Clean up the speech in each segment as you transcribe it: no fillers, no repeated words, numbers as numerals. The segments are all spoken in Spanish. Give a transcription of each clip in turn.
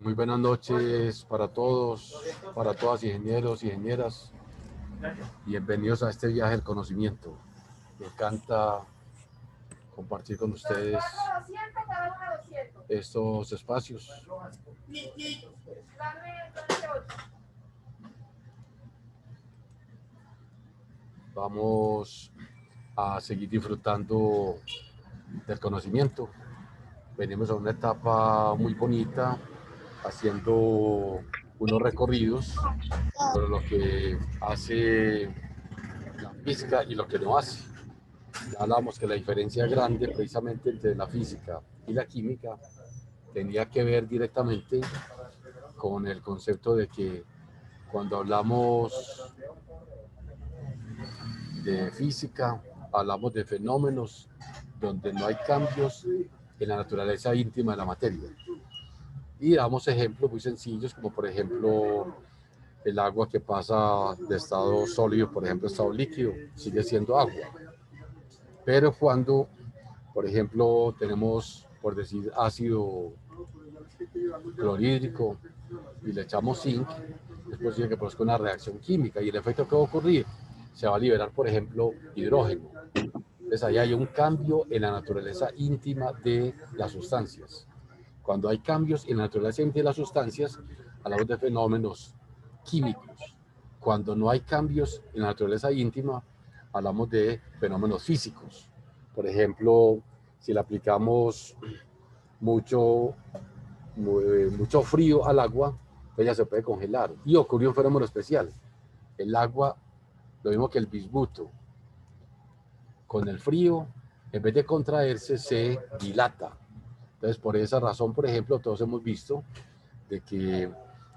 Muy buenas noches para todos, para todas ingenieros y ingenieras. Bienvenidos a este viaje del conocimiento. Me encanta compartir con ustedes estos espacios. Vamos a seguir disfrutando del conocimiento. Venimos a una etapa muy bonita, haciendo unos recorridos sobre lo que hace la física y lo que no hace. Ya hablamos que la diferencia grande precisamente entre la física y la química tenía que ver directamente con el concepto de que cuando hablamos de física, hablamos de fenómenos donde no hay cambios en la naturaleza íntima de la materia. Y damos ejemplos muy sencillos, como por ejemplo el agua que pasa de estado sólido, por ejemplo, estado líquido, sigue siendo agua. Pero cuando, por ejemplo, tenemos, por decir, ácido clorhídrico y le echamos zinc, es posible que produzca una reacción química y el efecto que va a ocurrir, se va a liberar, por ejemplo, hidrógeno. Entonces ahí hay un cambio en la naturaleza íntima de las sustancias. Cuando hay cambios en la naturaleza íntima de las sustancias, hablamos de fenómenos químicos. Cuando no hay cambios en la naturaleza íntima, hablamos de fenómenos físicos. Por ejemplo, si le aplicamos mucho, mucho frío al agua, ella se puede congelar. Y ocurrió un fenómeno especial. El agua, lo mismo que el bismuto, con el frío, en vez de contraerse, se dilata. Entonces, por esa razón, por ejemplo, todos hemos visto de que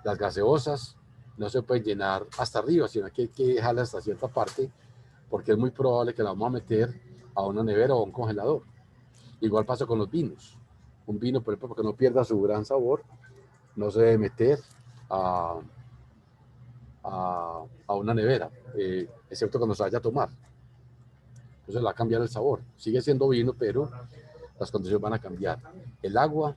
las gaseosas no se pueden llenar hasta arriba, sino que hay que dejarlas hasta cierta parte, porque es muy probable que la vamos a meter a una nevera o a un congelador. Igual pasa con los vinos. Un vino, por ejemplo, porque no pierda su gran sabor, no se debe meter a, a una nevera, excepto cuando se vaya a tomar. Entonces le va a cambiar el sabor. Sigue siendo vino, pero las condiciones van a cambiar. El agua,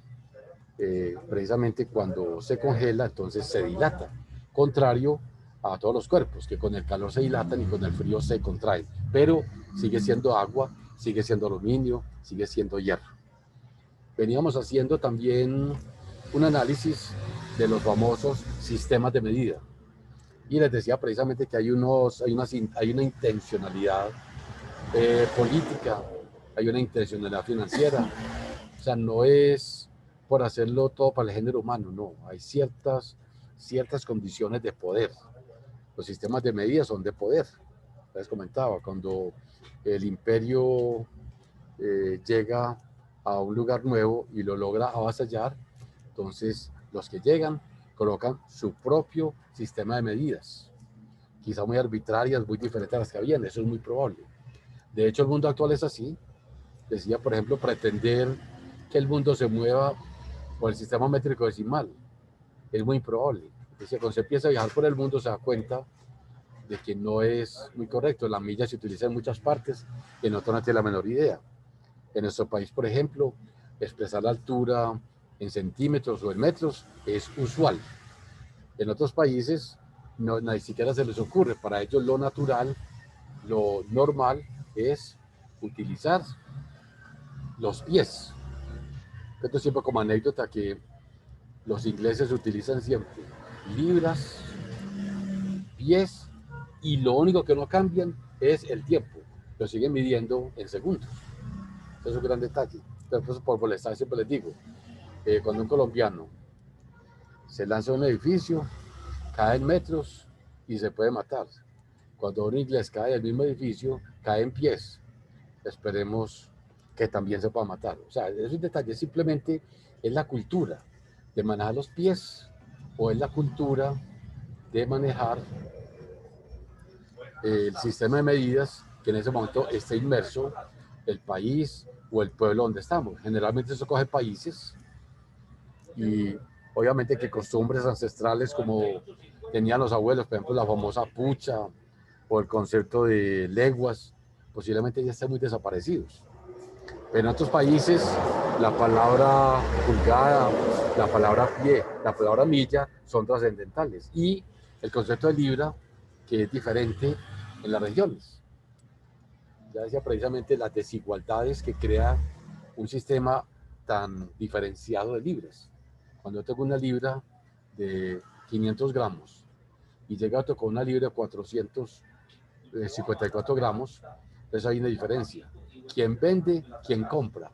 precisamente cuando se congela, entonces se dilata. Contrario a todos los cuerpos, que con el calor se dilatan y con el frío se contraen. Pero sigue siendo agua, sigue siendo aluminio, sigue siendo hierro. Veníamos haciendo también un análisis de los famosos sistemas de medida. Y les decía precisamente que hay una intencionalidad política, hay una intencionalidad financiera. O sea, no es por hacerlo todo para el género humano, no. Hay ciertas condiciones de poder. Los sistemas de medida son de poder. Les comentaba, cuando el imperio llega a un lugar nuevo y lo logra avasallar, entonces los que llegan colocan su propio sistema de medidas, quizá muy arbitrarias, muy diferentes a las que habían, eso es muy probable. De hecho, el mundo actual es así. Decía, por ejemplo, pretender que el mundo se mueva por el sistema métrico decimal. Es muy improbable. Decía, cuando se empieza a viajar por el mundo se da cuenta de que no es muy correcto. La milla se utiliza en muchas partes, en otras no tiene la menor idea. En nuestro país, por ejemplo, expresar la altura en centímetros o en metros es usual. En otros países no, ni siquiera se les ocurre. Para ellos lo natural, lo normal es utilizar los pies. Esto siempre como anécdota que los ingleses utilizan siempre libras, pies, y lo único que no cambian es el tiempo. Lo siguen midiendo en segundos. Eso es un gran detalle. Entonces, por molestar, siempre les digo, cuando un colombiano se lanza a un edificio, cae en metros y se puede matar. Cuando un inglés cae del mismo edificio, cae en pies. Esperemos que también se pueda matar. O sea, es un detalle, simplemente es la cultura de manejar los pies o es la cultura de manejar el sistema de medidas que en ese momento está inmerso el país o el pueblo donde estamos. Generalmente eso coge países y obviamente que costumbres ancestrales como tenían los abuelos, por ejemplo la famosa pucha o el concepto de leguas, posiblemente ya estén muy desaparecidos. Pero en otros países la palabra pulgada la palabra pie, la palabra milla son trascendentales. Y el concepto de libra, que es diferente en las regiones. Ya decía precisamente las desigualdades que crea un sistema tan diferenciado de libras. Cuando yo tengo una libra de 500 gramos y llega otro con una libra de 454 gramos, entonces hay una diferencia. ¿Quién vende? ¿Quién compra?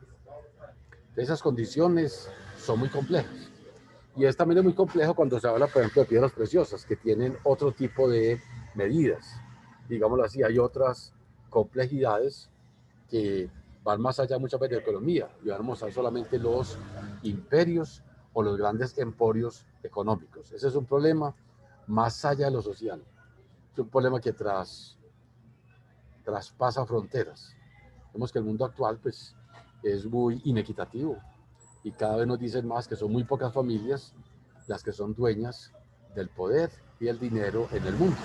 Esas condiciones son muy complejas. Y es también muy complejo cuando se habla, por ejemplo, de piedras preciosas, que tienen otro tipo de medidas. Digámoslo así, hay otras complejidades que van más allá muchas veces de economía y van a mostrar solamente los imperios o los grandes emporios económicos. Ese es un problema más allá de lo social. Es un problema que traspasa fronteras. Vemos que el mundo actual pues, es muy inequitativo y cada vez nos dicen más que son muy pocas familias las que son dueñas del poder y el dinero en el mundo.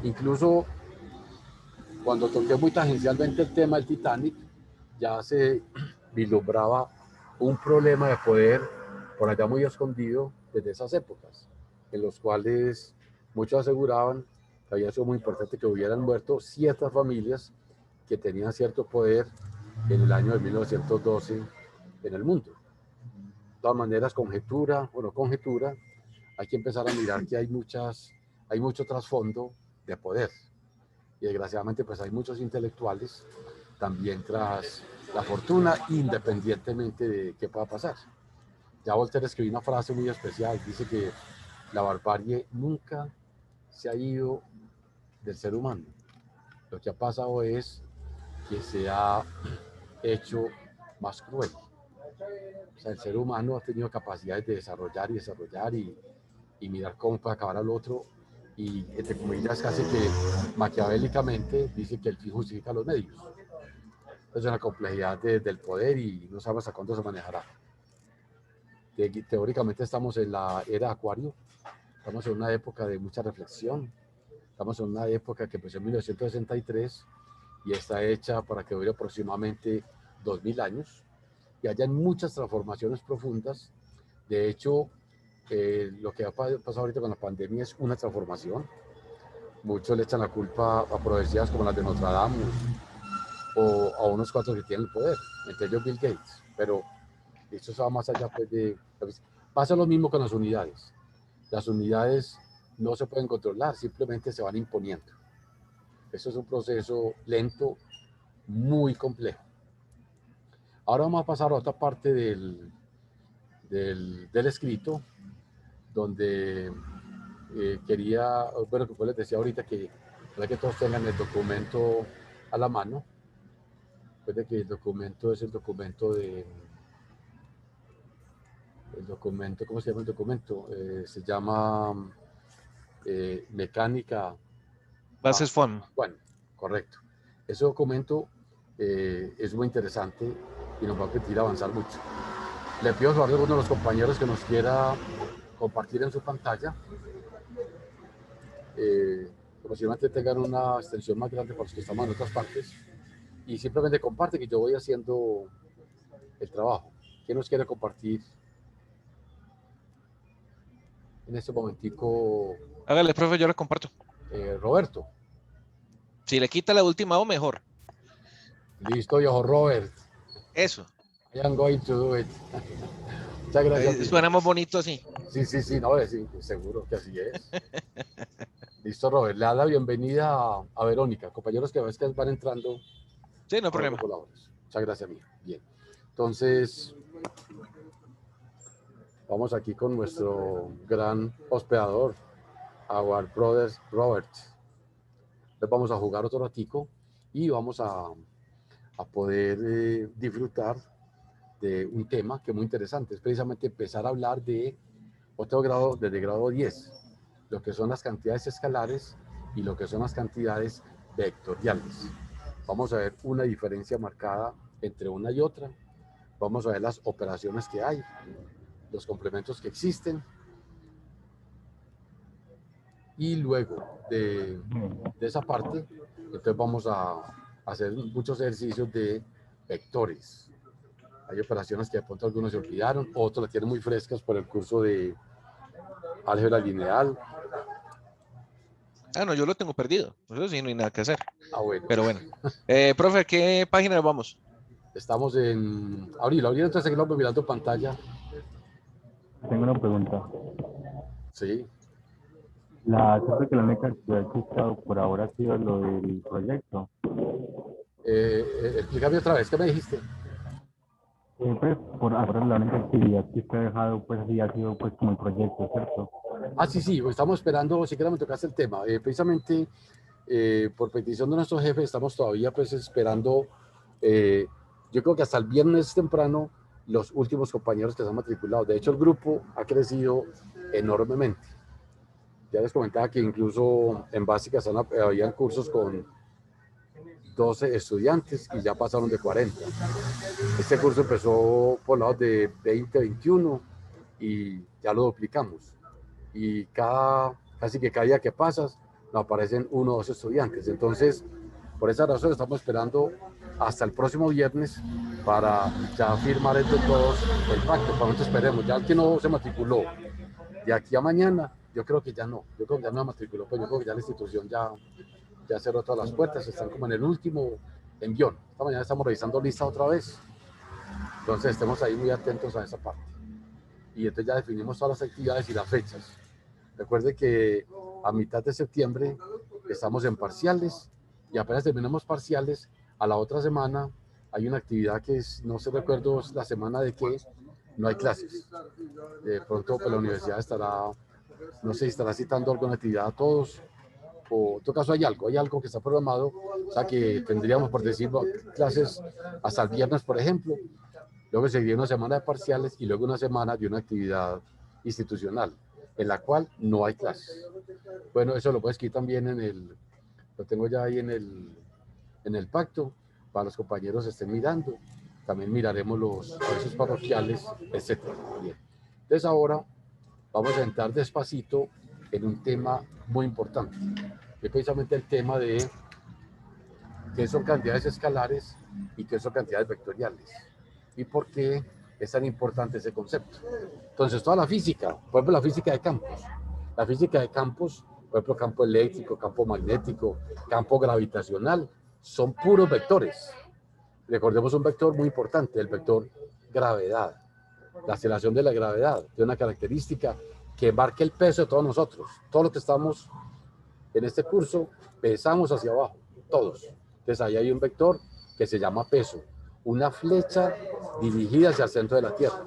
Incluso cuando toqué muy tangencialmente el tema del Titanic, ya se vislumbraba un problema de poder por allá muy escondido desde esas épocas, en los cuales muchos aseguraban que había sido muy importante que hubieran muerto ciertas familias que tenían cierto poder en el año de 1912 en el mundo. De todas maneras, conjetura o no conjetura, hay que empezar a mirar que hay mucho trasfondo de poder. Y desgraciadamente pues hay muchos intelectuales también tras la fortuna, independientemente de qué pueda pasar. Ya Voltaire escribió una frase muy especial, dice que la barbarie nunca se ha ido del ser humano. Lo que ha pasado es que se ha hecho más cruel. O sea, el ser humano ha tenido capacidades de desarrollar y mirar cómo puede acabar al otro. Y entre comillas, casi que maquiavélicamente dice que el fin justifica los medios. Es una complejidad del poder y no sabemos a cuándo se manejará. Teóricamente estamos en la era Acuario, estamos en una época de mucha reflexión, estamos en una época que empezó en 1963 y está hecha para que dure aproximadamente 2000 años y hayan muchas transformaciones profundas. De hecho, lo que ha pasado ahorita con la pandemia es una transformación. Muchos le echan la culpa a profecías como las de Notre Dame o a unos cuantos que tienen el poder, entre ellos Bill Gates. Pero esto va más allá pues, de... Pasa lo mismo con las unidades. Las unidades no se pueden controlar, simplemente se van imponiendo. Eso es un proceso lento, muy complejo. Ahora vamos a pasar a otra parte del escrito, donde quería, bueno, como les decía ahorita, para que todos tengan el documento a la mano. Recuerden que el documento es el documento ¿cómo se llama el documento? Se llama Mecánica. Bases FOM. Bueno, correcto. Ese documento es muy interesante y nos va a permitir avanzar mucho. Le pido a alguno de los compañeros que nos quiera compartir en su pantalla. Posiblemente tengan una extensión más grande para los que estamos en otras partes. Y simplemente comparte que yo voy haciendo el trabajo. ¿Quién nos quiere compartir en este momentico? Hágale, profe, yo le comparto. Roberto. Si le quita la última O, mejor. Listo, yo, Robert. Eso. I am going to do it. Muchas gracias. Suena más bonito así. Sí, no, sí, seguro que así es. Listo, Robert. Le da la bienvenida a Verónica. Compañeros que a veces van entrando. Sí, no hay problema. Muchas gracias, amigo. Bien. Entonces, vamos aquí con nuestro gran hospedador, Our Brothers Robert. Les vamos a jugar otro ratico y vamos a poder disfrutar de un tema que es muy interesante. Es precisamente empezar a hablar de otro grado, desde grado 10, lo que son las cantidades escalares y lo que son las cantidades vectoriales. Vamos a ver una diferencia marcada entre una y otra. Vamos a ver las operaciones que hay, los complementos que existen. Y luego de esa parte, entonces vamos a hacer muchos ejercicios de vectores. Hay operaciones que de pronto algunos se olvidaron, otros las tienen muy frescas por el curso de álgebra lineal. Ah, no, yo lo tengo perdido. Eso sí, no hay nada que hacer. Ah, bueno. Pero bueno. Profe, ¿a qué página vamos? Estamos en abril. Abril, entonces seguimos mirando pantalla. Tengo una pregunta. Sí. Creo que la única actividad que he estado por ahora ha sido lo del proyecto. Explícame otra vez, ¿qué me dijiste? Pues por ahora la única actividad que usted ha dejado pues así ha sido pues como el proyecto, ¿cierto? Ah, sí, sí, estamos esperando, si quieres me tocaste el tema. Precisamente por petición de nuestro jefe estamos todavía pues esperando, yo creo que hasta el viernes temprano, los últimos compañeros que se han matriculado. De hecho, el grupo ha crecido enormemente. Ya les comentaba que incluso en básicas habían cursos con 12 estudiantes y ya pasaron de 40. Este curso empezó por lados de 20, 21 y ya lo duplicamos. Y casi que cada día que pasas, nos aparecen 1 o 2 estudiantes. Entonces, por esa razón estamos esperando hasta el próximo viernes para ya firmar entre todos el pacto. Para nosotros esperemos, ya el que no se matriculó de aquí a mañana, yo creo que ya no, yo creo que ya no se matriculó, pues yo creo que ya la institución ya cerró todas las puertas, están como en el último envión. Esta mañana estamos revisando lista otra vez, entonces estemos ahí muy atentos a esa parte. Y entonces ya definimos todas las actividades y las fechas. Recuerde que a mitad de septiembre estamos en parciales y apenas terminamos parciales, a la otra semana hay una actividad que es, no sé, recuerdo la semana de que no hay clases. De pronto pues, la universidad estará, no sé, estará citando alguna actividad a todos, o en todo caso hay algo que está programado, o sea que tendríamos, por decirlo, clases hasta el viernes, por ejemplo, luego seguiría una semana de parciales y luego una semana de una actividad institucional, en la cual no hay clases. Bueno, eso lo puedes escribir también lo tengo ya ahí en el pacto, para los compañeros estén mirando, también miraremos los avisos parroquiales, etc. Bien. Entonces ahora vamos a entrar despacito en un tema muy importante, que es precisamente el tema de qué son cantidades escalares y qué son cantidades vectoriales. ¿Y por qué es tan importante ese concepto? Entonces, toda la física, por ejemplo, la física de campos. La física de campos, por ejemplo, campo eléctrico, campo magnético, campo gravitacional, son puros vectores. Recordemos un vector muy importante, el vector gravedad. La aceleración de la gravedad tiene una característica que marca el peso de todos nosotros. Todos los que estamos en este curso pesamos hacia abajo, todos. Entonces ahí hay un vector que se llama peso, una flecha dirigida hacia el centro de la Tierra.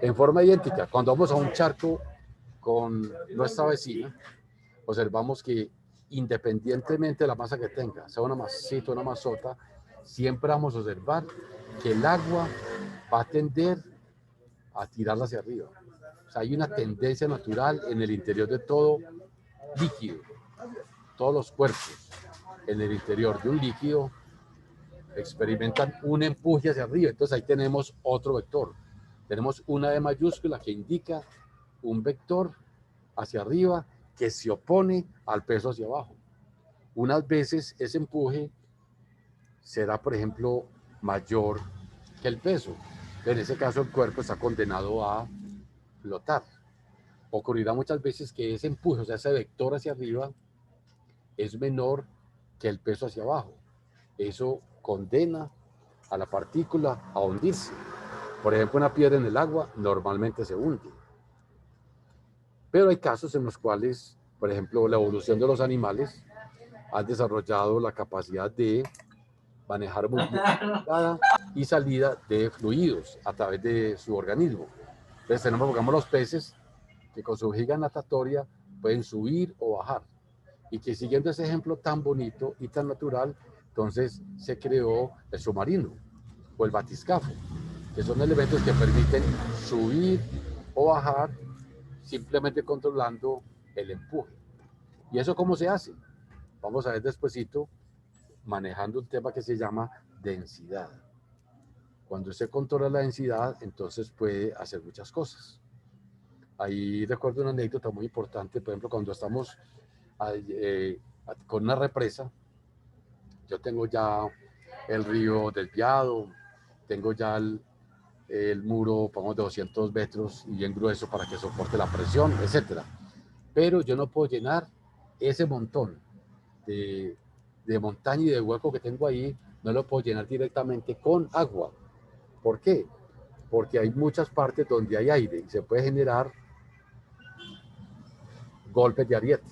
En forma idéntica, cuando vamos a un charco con nuestra vecina, observamos que independientemente de la masa que tenga, sea una masita o una masota, siempre vamos a observar que el agua va a tender a tirarla hacia arriba. O sea, hay una tendencia natural en el interior de todo líquido. Todos los cuerpos en el interior de un líquido experimentan un empuje hacia arriba. Entonces ahí tenemos otro vector. Tenemos una E mayúscula que indica un vector hacia arriba que se opone al peso hacia abajo. Unas veces ese empuje será, por ejemplo, mayor que el peso. En ese caso el cuerpo está condenado a flotar. Ocurrirá muchas veces que ese empuje, o sea, ese vector hacia arriba, es menor que el peso hacia abajo. Eso condena a la partícula a hundirse. Por ejemplo, una piedra en el agua normalmente se hunde. Pero hay casos en los cuales, por ejemplo, la evolución de los animales ha desarrollado la capacidad de manejar muy bien la entrada y salida de fluidos a través de su organismo. Entonces tenemos, digamos, los peces que con su vejiga natatoria pueden subir o bajar. Y que siguiendo ese ejemplo tan bonito y tan natural, entonces se creó el submarino o el batiscafo, que son elementos que permiten subir o bajar simplemente controlando el empuje. ¿Y eso cómo se hace? Vamos a ver despuesito, manejando un tema que se llama densidad. Cuando se controla la densidad, entonces puede hacer muchas cosas. Ahí recuerdo una anécdota muy importante, por ejemplo, cuando estamos con una represa, yo tengo ya el río desviado, tengo ya el muro, pongamos, de 200 metros y bien grueso para que soporte la presión, etcétera. Pero yo no puedo llenar ese montón de montaña y de hueco que tengo ahí, no lo puedo llenar directamente con agua. ¿Por qué? Porque hay muchas partes donde hay aire y se puede generar golpes de ariete.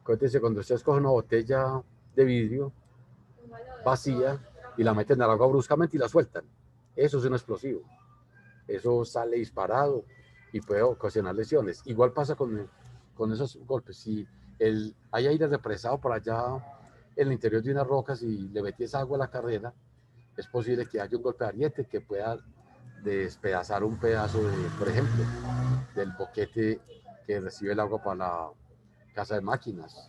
Entonces, cuando ustedes cogen una botella de vidrio vacía y la meten al agua bruscamente y la sueltan, eso es un explosivo. Eso sale disparado y puede ocasionar lesiones. Igual pasa con esos golpes. Si hay aire represado por allá en el interior de unas rocas y le metes agua a la carrera, es posible que haya un golpe de ariete que pueda despedazar un pedazo, por ejemplo, del boquete que recibe el agua para la casa de máquinas.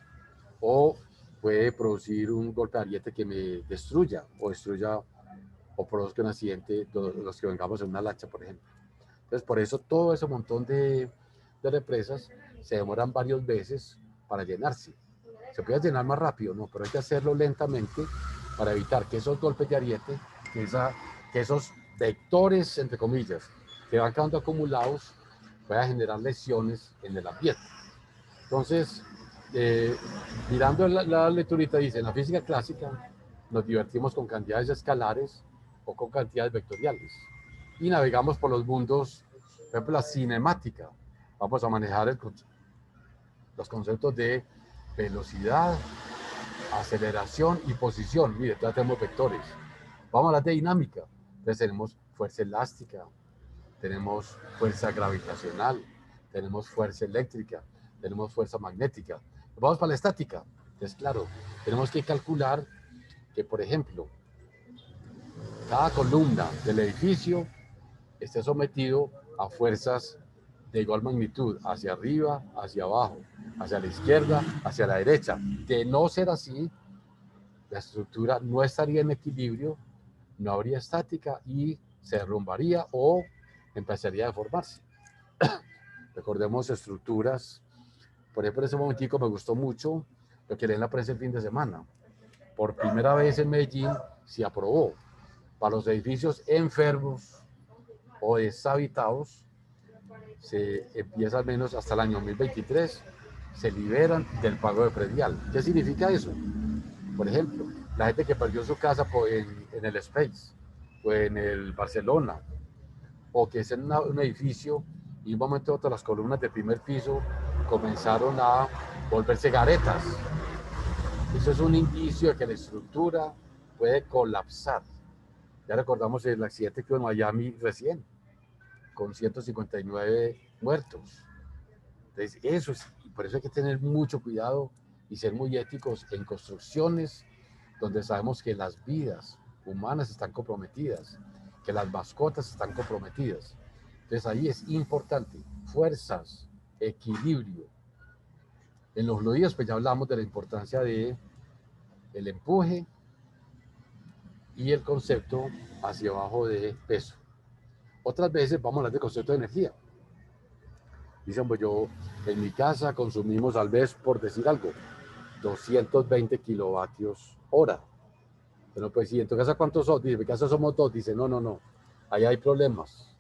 O puede producir un golpe de ariete que me destruya o produzca un accidente, los que vengamos en una lancha, por ejemplo. Entonces, por eso todo ese montón de represas se demoran varios meses para llenarse. Se puede llenar más rápido, no, pero hay que hacerlo lentamente para evitar que esos golpes de ariete, que esos vectores, entre comillas, que van quedando acumulados, puedan generar lesiones en el ambiente. Entonces, mirando la lecturita, dice, en la física clásica nos divertimos con cantidades escalares o con cantidades vectoriales y navegamos por los mundos, por ejemplo, la cinemática. Vamos a manejar los conceptos de velocidad, aceleración y posición. Mire, ya tenemos vectores. Vamos a hablar de dinámica. Entonces tenemos fuerza elástica, tenemos fuerza gravitacional, tenemos fuerza eléctrica, tenemos fuerza magnética. Vamos para la estática. Entonces, claro, tenemos que calcular que, por ejemplo, cada columna del edificio esté sometido a fuerzas de igual magnitud, hacia arriba, hacia abajo, hacia la izquierda, hacia la derecha. De no ser así, la estructura no estaría en equilibrio, no habría estática y se derrumbaría o empezaría a deformarse. Recordemos estructuras, por ejemplo, en ese momentico me gustó mucho lo que leí en la prensa el fin de semana. Por primera vez en Medellín se aprobó para los edificios enfermos o deshabitados, se empieza al menos hasta el año 2023, se liberan del pago de predial. ¿Qué significa eso? Por ejemplo, la gente que perdió su casa en el Space o en el Barcelona, o que es en un edificio y de un momento a otro las columnas del primer piso comenzaron a volverse garetas. Eso es un indicio de que la estructura puede colapsar. Ya recordamos el accidente que hubo en Miami recién, con 159 muertos. Entonces, eso es, por eso hay que tener mucho cuidado y ser muy éticos en construcciones donde sabemos que las vidas humanas están comprometidas, que las mascotas están comprometidas. Entonces, ahí es importante fuerzas, equilibrio. En los fluidos, pues ya hablamos de la importancia de el empuje y el concepto hacia abajo de peso. Otras veces vamos a hablar del concepto de energía. Dicen, pues yo en mi casa consumimos al mes, por decir algo, 220 kilovatios hora. Pero pues, ¿y en tu casa cuántos son? Dice, en mi casa somos dos. Dice, no, ahí hay problemas.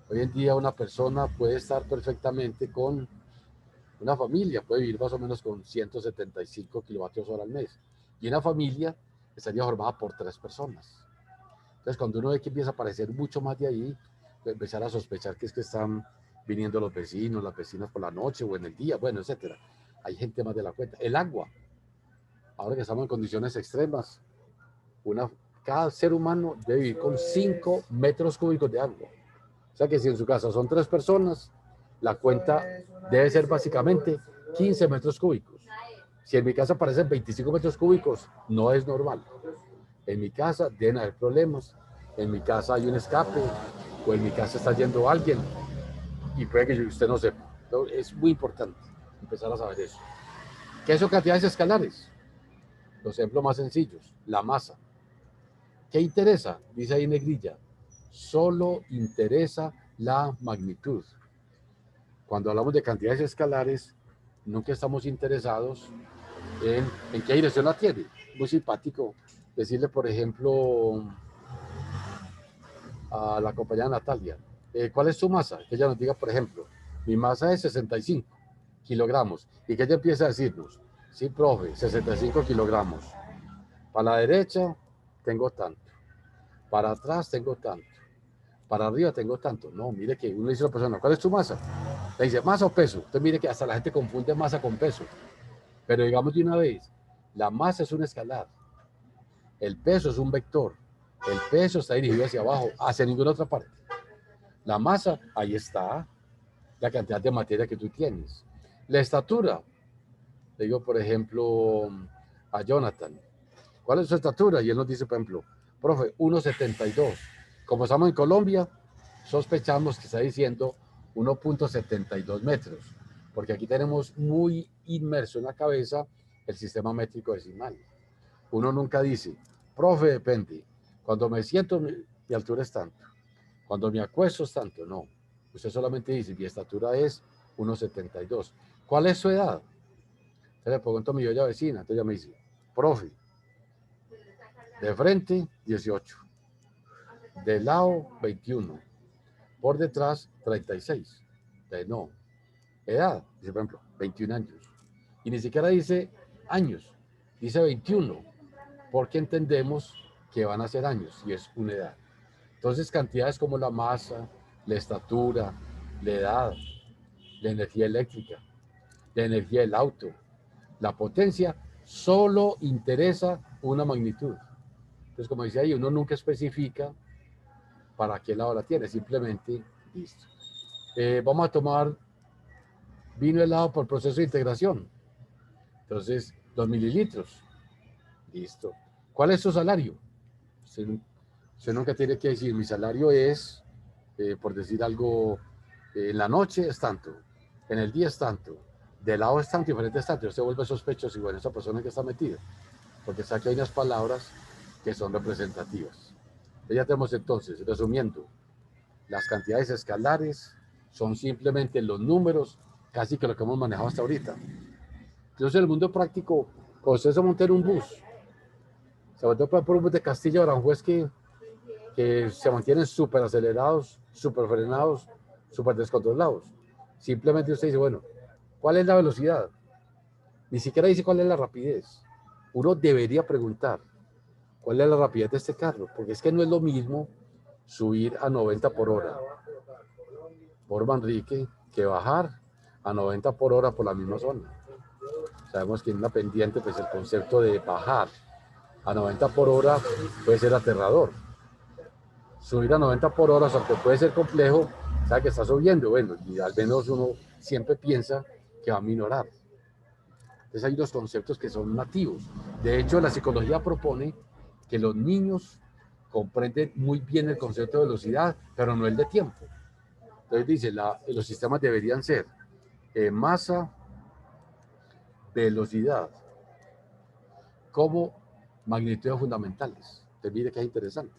Hoy en día una persona puede estar perfectamente con una familia, puede vivir más o menos con 175 kilovatios hora al mes. Y una familia estaría formada por 3 personas. Entonces, cuando uno ve que empieza a aparecer mucho más de ahí, empezar a sospechar que es que están viniendo los vecinos, las vecinas por la noche o en el día, bueno, etcétera. Hay gente más de la cuenta. El agua. Ahora que estamos en condiciones extremas, cada ser humano debe vivir con 5 metros cúbicos de agua. O sea que si en su casa son 3 personas, la cuenta debe ser básicamente 15 metros cúbicos. Si en mi casa aparecen 25 metros cúbicos, no es normal. En mi casa deben haber problemas, en mi casa hay un escape, o en mi casa está yendo alguien, y puede que usted no sepa. Es muy importante empezar a saber eso. ¿Qué son cantidades escalares? Los ejemplos más sencillos, la masa. ¿Qué interesa? Dice ahí en negrilla, solo interesa la magnitud. Cuando hablamos de cantidades escalares, nunca estamos interesados en qué dirección la tiene. Muy simpático decirle, por ejemplo, a la compañera Natalia, ¿cuál es su masa? Que ella nos diga, por ejemplo, mi masa es 65 kilogramos. Y que ella empiece a decirnos, sí, profe, 65 kilogramos. Para la derecha tengo tanto. Para atrás tengo tanto. Para arriba tengo tanto. No, mire que uno dice a la persona, ¿cuál es tu masa? Le dice, ¿masa o peso? Usted mire que hasta la gente confunde masa con peso. Pero digamos de una vez, la masa es un escalar. El peso es un vector. El peso está dirigido hacia abajo, hacia ninguna otra parte. La masa, ahí está, la cantidad de materia que tú tienes. La estatura, le digo, por ejemplo, a Jonathan, ¿cuál es su estatura? Y él nos dice, por ejemplo, profe, 1,72. Como estamos en Colombia, sospechamos que está diciendo 1,72 metros, porque aquí tenemos muy inmerso en la cabeza el sistema métrico decimal. Uno nunca dice, profe, depende. Cuando me siento, mi altura es tanto. Cuando me acuesto es tanto. No. Usted solamente dice, mi estatura es 1,72. ¿Cuál es su edad? Entonces le pregunto a mi bella vecina. Entonces ella me dice, profe, de frente 18, de lado 21, por detrás 36. Entonces no. Edad, dice por ejemplo, 21 años. Y ni siquiera dice años, dice 21, porque entendemos que van a ser años y es una edad. Entonces, cantidades como la masa, la estatura, la edad, la energía eléctrica, la energía del auto, la potencia, solo interesa una magnitud. Entonces, como decía ahí, uno nunca especifica para qué lado la tiene, simplemente listo. Vamos a tomar vino helado por proceso de integración. Entonces, 2 mililitros. Listo. ¿Cuál es su salario? Usted nunca tiene que decir, mi salario es, por decir algo, en la noche es tanto, en el día es tanto, de lado es tanto, diferente es tanto. Usted vuelve sospechoso y bueno, esa persona que está metida, porque está aquí hay unas palabras que son representativas. Ya tenemos entonces, resumiendo, las cantidades escalares son simplemente los números, casi que lo que hemos manejado hasta ahorita. Entonces, en el mundo práctico, cuando usted se monta en un bus, se monta por un bus de Castilla a Aranjuez que se mantienen súper acelerados, súper frenados, súper descontrolados. Simplemente usted dice, bueno, ¿cuál es la velocidad? Ni siquiera dice cuál es la rapidez. Uno debería preguntar, ¿cuál es la rapidez de este carro? Porque es que no es lo mismo subir a 90 por hora por Manrique que bajar a 90 por hora por la misma zona. Sabemos que en una pendiente, pues el concepto de bajar a 90 por hora puede ser aterrador. Subir a 90 por hora, aunque puede ser complejo, sabe que está subiendo, bueno, y al menos uno siempre piensa que va a minorar. Entonces hay unos conceptos que son nativos. De hecho, la psicología propone que los niños comprenden muy bien el concepto de velocidad, pero no el de tiempo. Entonces dice, los sistemas deberían ser masa, velocidad, como magnitudes fundamentales. Entonces mire que es interesante.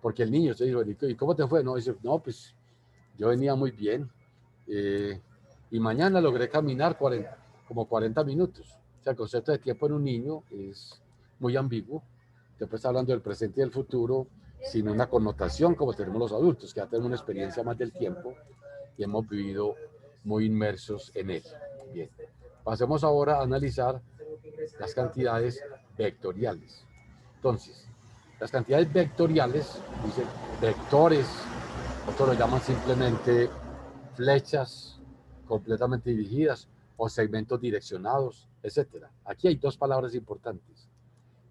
Porque el niño, usted dice, ¿y cómo te fue? No, dice, no, pues yo venía muy bien. Y mañana logré caminar como 40 minutos. O sea, el concepto de tiempo en un niño es muy ambiguo. Después está hablando del presente y del futuro sin una connotación como tenemos los adultos, que ya tenemos una experiencia más del tiempo y hemos vivido muy inmersos en él. Bien, pasemos ahora a analizar las cantidades vectoriales. Entonces, las cantidades vectoriales, dicen vectores, otros lo llaman simplemente flechas completamente dirigidas o segmentos direccionados, etc. Aquí hay dos palabras importantes,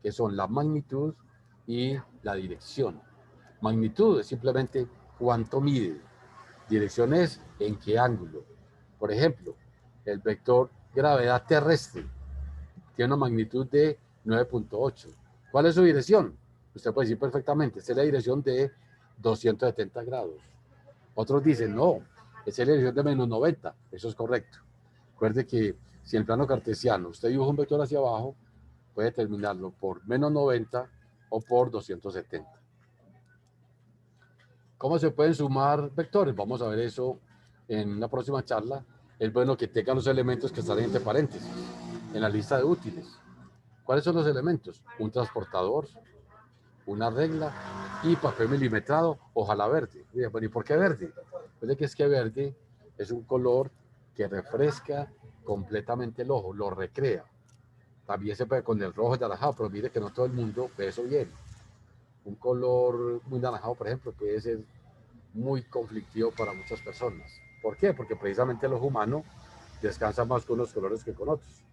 que son la magnitud y la dirección. Magnitud es simplemente cuánto mide. Dirección es en qué ángulo. Por ejemplo, el vector gravedad terrestre tiene una magnitud de 9.8. ¿Cuál es su dirección? Usted puede decir perfectamente, esta es la dirección de 270 grados. Otros dicen, no, esa es la dirección de menos 90. Eso es correcto. Recuerde que si en el plano cartesiano usted dibuja un vector hacia abajo, puede terminarlo por menos 90 o por 270. ¿Cómo se pueden sumar vectores? Vamos a ver eso en la próxima charla. Es bueno que tengan los elementos que están entre paréntesis, en la lista de útiles. ¿Cuáles son los elementos? Un transportador, una regla y papel milimetrado, ojalá verde. Bueno, ¿y por qué verde? Pues de que es que verde es un color que refresca completamente el ojo, lo recrea. También se puede con el rojo y naranjado, pero mire que no todo el mundo ve eso bien. Un color muy naranjado, por ejemplo, puede ser muy conflictivo para muchas personas. ¿Por qué? Porque precisamente el ojo humano descansa más con unos colores que con otros.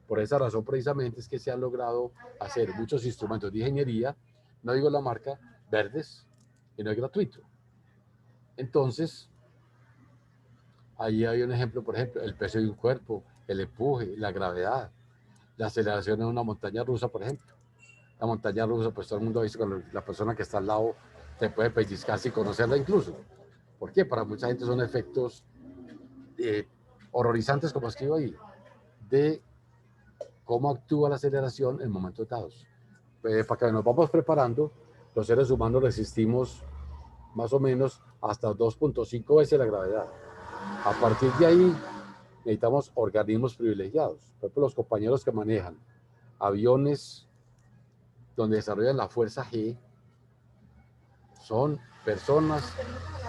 Por esa razón precisamente es que se han logrado hacer muchos instrumentos de ingeniería, no digo la marca, verdes, y no es gratuito. Entonces, ahí hay un ejemplo, por ejemplo, el peso de un cuerpo, el empuje, la gravedad, la aceleración en una montaña rusa, por ejemplo. La montaña rusa, pues todo el mundo ha visto que la persona que está al lado te puede pellizcar sin conocerla incluso. ¿Por qué? Para mucha gente son efectos eh, horrorizantes, como escribo ahí, de cómo actúa la aceleración en momentos dados. Para que nos vamos preparando, los seres humanos resistimos más o menos hasta 2.5 veces la gravedad. A partir de ahí, necesitamos organismos privilegiados. Por ejemplo, los compañeros que manejan aviones donde desarrollan la fuerza G son personas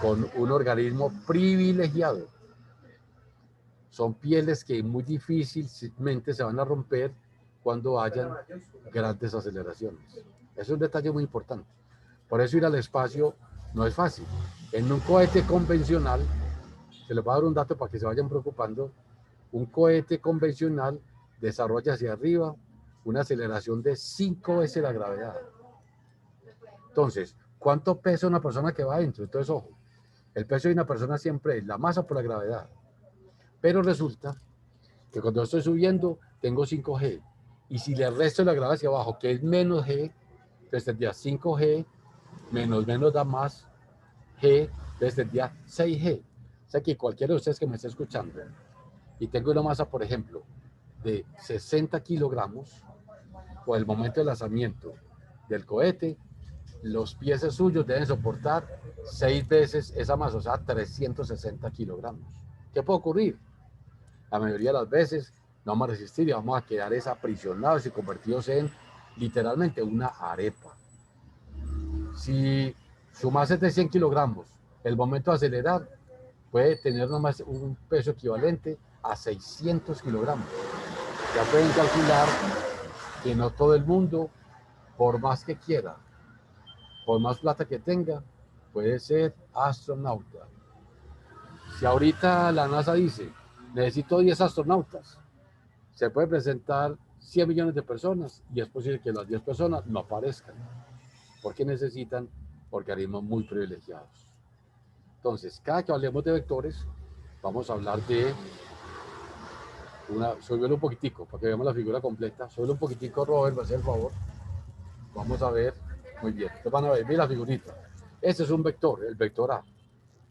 con un organismo privilegiado. Son pieles que muy difícilmente se van a romper cuando hayan grandes aceleraciones. Es un detalle muy importante. Por eso ir al espacio no es fácil. En un cohete convencional, se les va a dar un dato para que se vayan preocupando, un cohete convencional desarrolla hacia arriba una aceleración de 5 veces la gravedad. Entonces, ¿cuánto pesa una persona que va adentro? Entonces, ojo, el peso de una persona siempre es la masa por la gravedad. Pero resulta que cuando estoy subiendo tengo 5G. Y si le resto la gravedad hacia abajo, que es menos G, entonces tendría 5G, menos da más G, entonces tendría 6G. O sea que cualquiera de ustedes que me esté escuchando y tengo una masa, por ejemplo, de 60 kilogramos, o el momento de lanzamiento del cohete, los pies suyos deben soportar 6 veces esa masa, o sea, 360 kilogramos. ¿Qué puede ocurrir? La mayoría de las veces no vamos a resistir y vamos a quedar aprisionados y convertidos en literalmente una arepa. Si su masa es de 100 kilogramos, el momento de acelerar puede tener nomás un peso equivalente a 600 kilogramos. Ya pueden calcular que no todo el mundo, por más que quiera, por más plata que tenga, puede ser astronauta. Si ahorita la NASA dice, necesito 10 astronautas, se puede presentar 100 millones de personas y es posible que las 10 personas no aparezcan, porque necesitan organismos muy privilegiados. Entonces, cada que hablemos de vectores, vamos a hablar de súbelo un poquitico, para que veamos la figura completa. Súbelo un poquitico, Robert, va a hacer el favor. Vamos a ver, muy bien. Entonces van a ver, mira la figurita. Este es un vector, el vector A.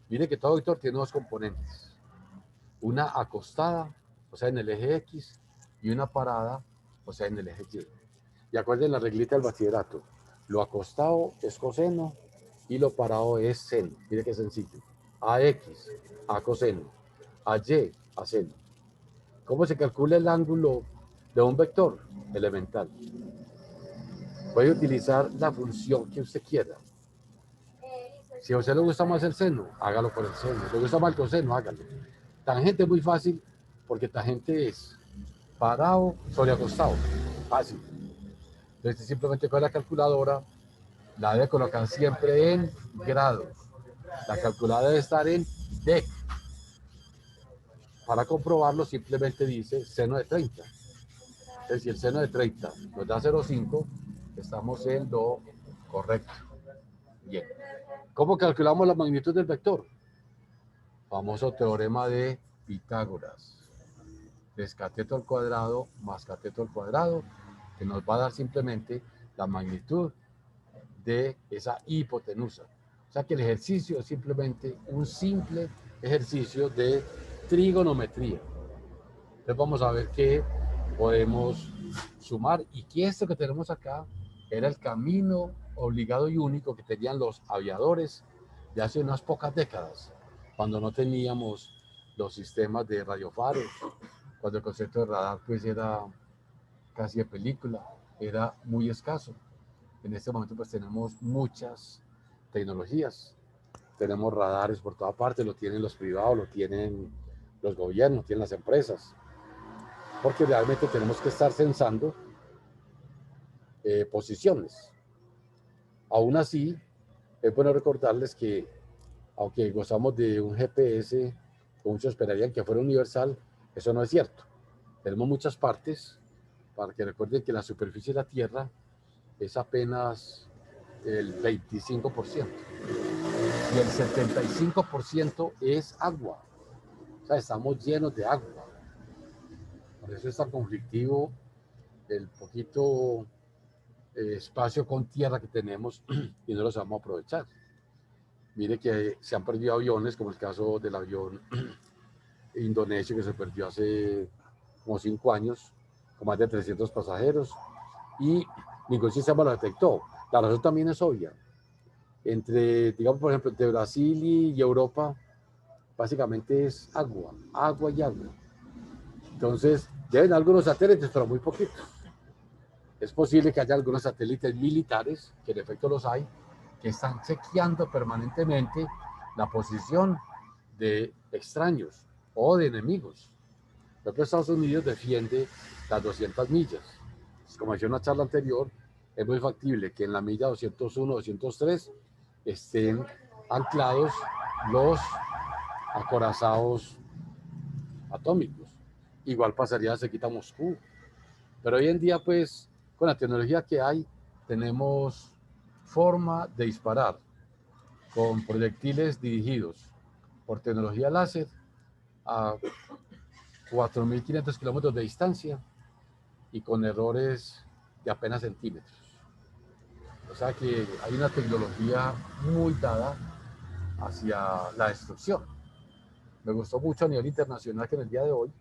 Mire que todo vector tiene dos componentes. Una acostada, o sea, en el eje X, y una parada, o sea, en el eje Y. Y acuerden la reglita del bachillerato. Lo acostado es coseno y lo parado es seno. Mire qué sencillo. AX, A coseno. AY, A seno. ¿Cómo se calcula el ángulo de un vector? Elemental. Puede utilizar la función que usted quiera. Si a usted le gusta más el seno, hágalo por el seno. Si le gusta más el coseno, hágalo. Tangente es muy fácil porque tangente es parado sobre acostado. Fácil. Entonces simplemente con la calculadora la debe colocar siempre en grados. La calculadora debe estar en dec. Para comprobarlo simplemente dice seno de 30. Entonces si el seno de 30 nos da 0,5, estamos en lo correcto. Bien. ¿Cómo calculamos la magnitud del vector? Famoso teorema de Pitágoras. Es cateto al cuadrado más cateto al cuadrado, que nos va a dar simplemente la magnitud de esa hipotenusa. O sea que el ejercicio es simplemente un simple ejercicio de trigonometría. Entonces vamos a ver qué podemos sumar y que esto que tenemos acá era el camino obligado y único que tenían los aviadores de hace unas pocas décadas, cuando no teníamos los sistemas de radiofaros, cuando el concepto de radar pues era casi de película, era muy escaso. En este momento pues tenemos muchas tecnologías. Tenemos radares por toda parte, lo tienen los privados, lo tienen los gobiernos, lo tienen las empresas. Porque realmente tenemos que estar censando posiciones. Aún así, es bueno recordarles que, aunque gozamos de un GPS, muchos esperarían que fuera universal, eso no es cierto. Tenemos muchas partes, para que recuerden que la superficie de la Tierra es apenas el 25%. Y el 75% es agua. O sea, estamos llenos de agua. Por eso es tan conflictivo el poquito espacio con tierra que tenemos y no lo sabemos aprovechar. Mire que se han perdido aviones, como el caso del avión indonesio que se perdió hace como 5 años, con más de 300 pasajeros, y ningún sistema lo detectó. La razón también es obvia. Entre, digamos, por ejemplo, entre Brasil y Europa, básicamente es agua, agua y agua. Entonces, deben algunos satélites, pero muy poquitos. Es posible que haya algunos satélites militares, que en efecto los hay, que están chequeando permanentemente la posición de extraños o de enemigos. Por ejemplo, Estados Unidos defiende las 200 millas. Como decía en una charla anterior, es muy factible que en la milla 201, 203 estén anclados los acorazados atómicos. Igual pasaría cerquita a Moscú. Pero hoy en día, pues, con la tecnología que hay, tenemos forma de disparar con proyectiles dirigidos por tecnología láser a 4.500 kilómetros de distancia y con errores de apenas centímetros. O sea que hay una tecnología muy dada hacia la destrucción. Me gustó mucho a nivel internacional que en el día de hoy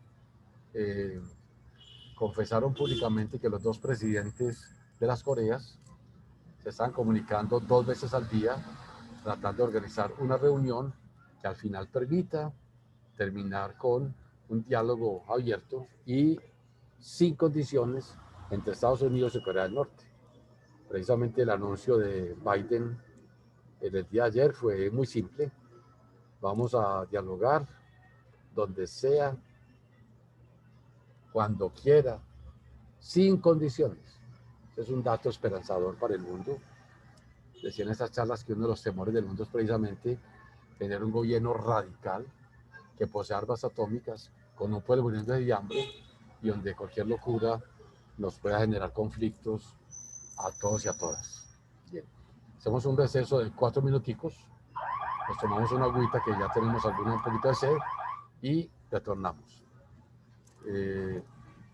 confesaron públicamente que los dos presidentes de las Coreas se están comunicando 2 veces al día, tratando de organizar una reunión que al final permita terminar con un diálogo abierto y sin condiciones entre Estados Unidos y Corea del Norte. Precisamente el anuncio de Biden en el día de ayer fue muy simple. Vamos a dialogar donde sea, cuando quiera, sin condiciones. Es un dato esperanzador para el mundo. Decía en estas charlas que uno de los temores del mundo es precisamente tener un gobierno radical que posee armas atómicas con un pueblo muriendo de hambre y donde cualquier locura nos pueda generar conflictos a todos y a todas. Bien, hacemos un receso de 4 minuticos, nos tomamos una agüita que ya tenemos un poquito de sed y retornamos. Le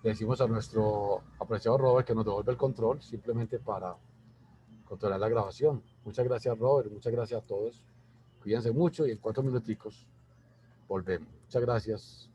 decimos a nuestro apreciado Robert que nos devuelve el control simplemente para controlar la grabación. Muchas gracias, Robert, muchas gracias a todos. Cuídense mucho y en 4 minuticos volvemos. Muchas gracias.